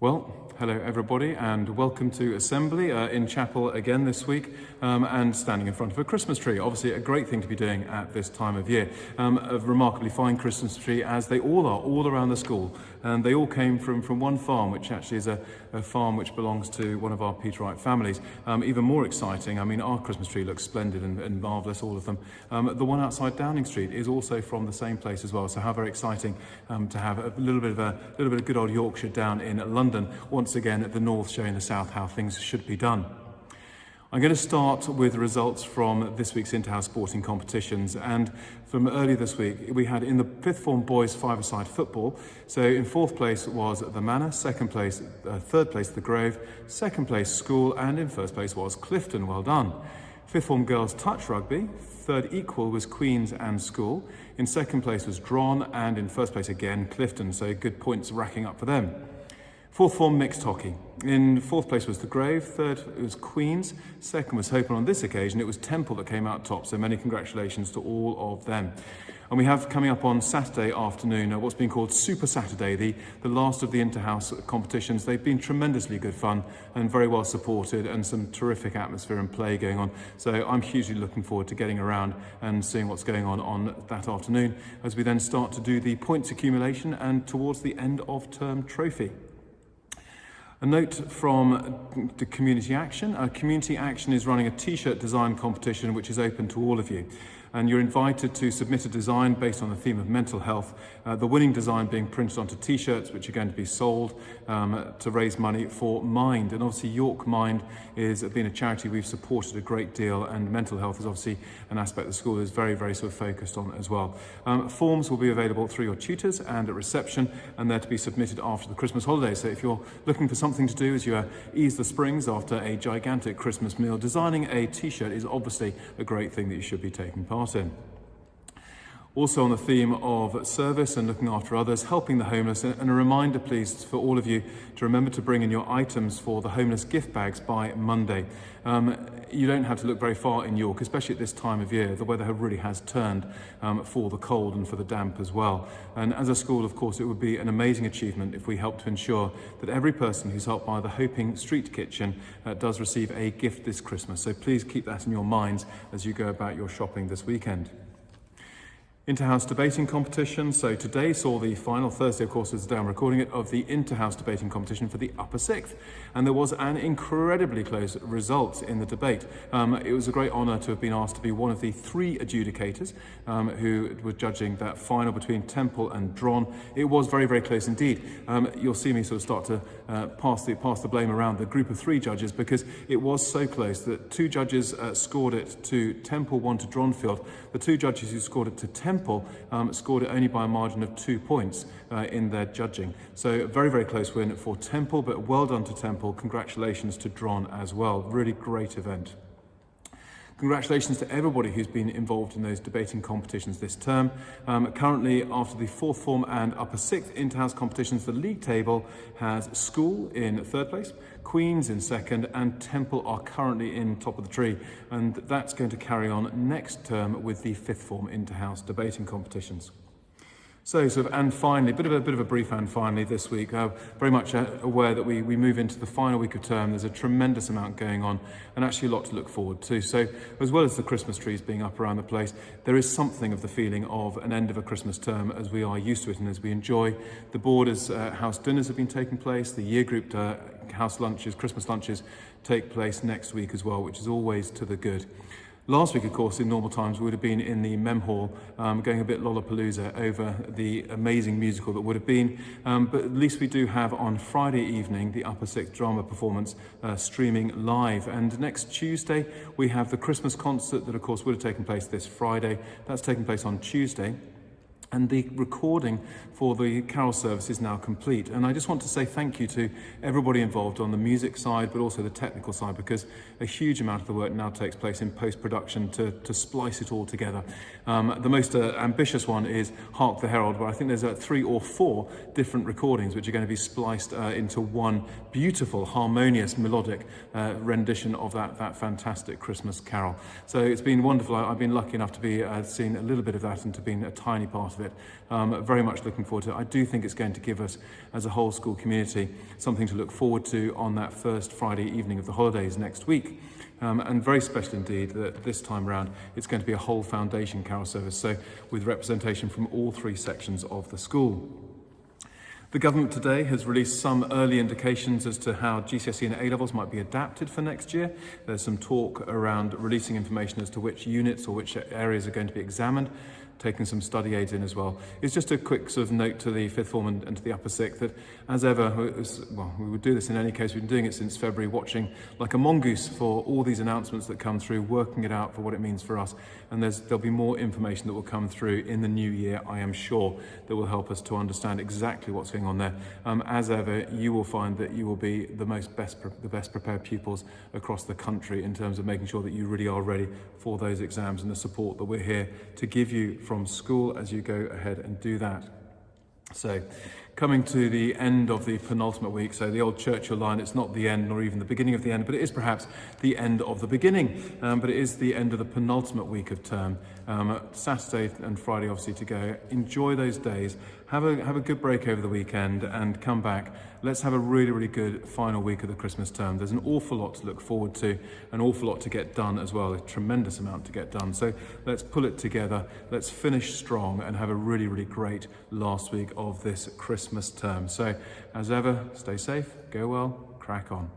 Well, hello everybody and welcome to Assembly in chapel again this week and standing in front of a Christmas tree. Obviously a great thing to be doing at this time of year. A remarkably fine Christmas tree, as they all are, all around the school. And they all came from one farm, which actually is a farm which belongs to one of our Peterite families. Even more exciting, I mean, our Christmas tree looks splendid and marvellous, all of them. The one outside Downing Street is also from the same place as well. So how very exciting to have a little bit of good old Yorkshire down in London. Once again, at the north showing the south how things should be done. I'm going to start with results from this week's Interhouse sporting competitions, and from earlier this week we had in the fifth form boys five-a-side football. So in fourth place was the Manor, third place the Grove, second place School, and in first place was Clifton. Well done. Fifth form girls touch rugby, third equal was Queen's and School, in second place was Dron, and in first place again Clifton, so good points racking up for them. Fourth form mixed hockey. In fourth place was the Grove, third it was Queen's, second was Hope, and on this occasion it was Temple that came out top, so many congratulations to all of them. And we have coming up on Saturday afternoon what's been called Super Saturday, the last of the Interhouse competitions. They've been tremendously good fun and very well supported, and some terrific atmosphere and play going on. So I'm hugely looking forward to getting around and seeing what's going on that afternoon, as we then start to do the points accumulation and towards the end of term trophy. A note from the Community Action. Community Action is running a t-shirt design competition which is open to all of you. And you're invited to submit a design based on the theme of mental health. The winning design being printed onto t-shirts which are going to be sold to raise money for Mind. And obviously York Mind is being a charity we've supported a great deal, and mental health is obviously an aspect the school is very, very sort of focused on as well. Forms will be available through your tutors and at reception, and they're to be submitted after the Christmas holidays. So if you're looking for something to do as you ease the springs after a gigantic Christmas meal, designing a t-shirt is obviously a great thing that you should be taking part in. Also on the theme of service and looking after others, helping the homeless, and a reminder please for all of you to remember to bring in your items for the homeless gift bags by Monday. You don't have to look very far in York, especially at this time of year. The weather really has turned for the cold and for the damp as well. And as a school, of course, it would be an amazing achievement if we help to ensure that every person who's helped by the Hoping Street Kitchen does receive a gift this Christmas. So please keep that in your minds as you go about your shopping this weekend. Interhouse debating competition. So today saw the final, Thursday of course is the day I'm recording it, of the Interhouse debating competition for the upper sixth, and there was an incredibly close result in the debate. It was a great honour to have been asked to be one of the three adjudicators who were judging that final between Temple and Dron. It was very, very close indeed. You'll see me sort of start to pass the blame around the group of three judges, because it was so close that two judges scored it to Temple, one to Dronfield. The two judges who scored it to Temple scored it only by a margin of 2 points in their judging. So a very, very close win for Temple, but well done to Temple. Congratulations to Dron as well. Really great event. Congratulations to everybody who's been involved in those debating competitions this term. Currently, after the fourth form and upper sixth Interhouse competitions, the league table has School in third place, Queen's in second, and Temple are currently in top of the tree. And that's going to carry on next term with the fifth form Interhouse debating competitions. So and finally, bit of a brief and finally this week, very much aware that we move into the final week of term. There's a tremendous amount going on and actually a lot to look forward to. So as well as the Christmas trees being up around the place, there is something of the feeling of an end of a Christmas term as we are used to it and as we enjoy. The Borders house dinners have been taking place, the year group house lunches, Christmas lunches take place next week as well, which is always to the good. Last week, of course, in normal times, we would have been in the Mem Hall going a bit Lollapalooza over the amazing musical that would have been. But at least we do have on Friday evening the upper sixth drama performance streaming live. And next Tuesday, we have the Christmas concert that, of course, would have taken place this Friday. That's taking place on Tuesday. And the recording for the carol service is now complete. And I just want to say thank you to everybody involved on the music side, but also the technical side, because a huge amount of the work now takes place in post-production to splice it all together. The most ambitious one is Hark the Herald, where I think there's 3 or 4 different recordings which are going to be spliced into one beautiful, harmonious, melodic rendition of that fantastic Christmas carol. So it's been wonderful. I've been lucky enough to be seeing a little bit of that and to be a tiny part of of it. Very much looking forward to it. I do think it's going to give us, as a whole school community, something to look forward to on that first Friday evening of the holidays next week. And very special indeed that this time round it's going to be a whole foundation carol service, so with representation from all three sections of the school. The government today has released some early indications as to how GCSE and A-levels might be adapted for next year. There's some talk around releasing information as to which units or which areas are going to be examined, taking some study aids in as well. It's just a quick sort of note to the fifth form and to the upper sixth that, as ever, we would do this in any case. We've been doing it since February, watching like a mongoose for all these announcements that come through, working it out for what it means for us. And there'll be more information that will come through in the new year, I am sure, that will help us to understand exactly what's going on there. As ever, you will find that you will be the best prepared pupils across the country in terms of making sure that you really are ready for those exams and the support that we're here to give you from school as you go ahead and do that. So, coming to the end of the penultimate week, so the old Churchill line, it's not the end nor even the beginning of the end, but it is perhaps the end of the beginning. But it is the end of the penultimate week of term. Saturday and Friday obviously to go. Enjoy those days. Have a good break over the weekend and come back. Let's have a really, really good final week of the Christmas term. There's an awful lot to look forward to, an awful lot to get done as well, a tremendous amount to get done. So let's pull it together, let's finish strong and have a really, really great last week of this Christmas term. So as ever, stay safe, go well, crack on.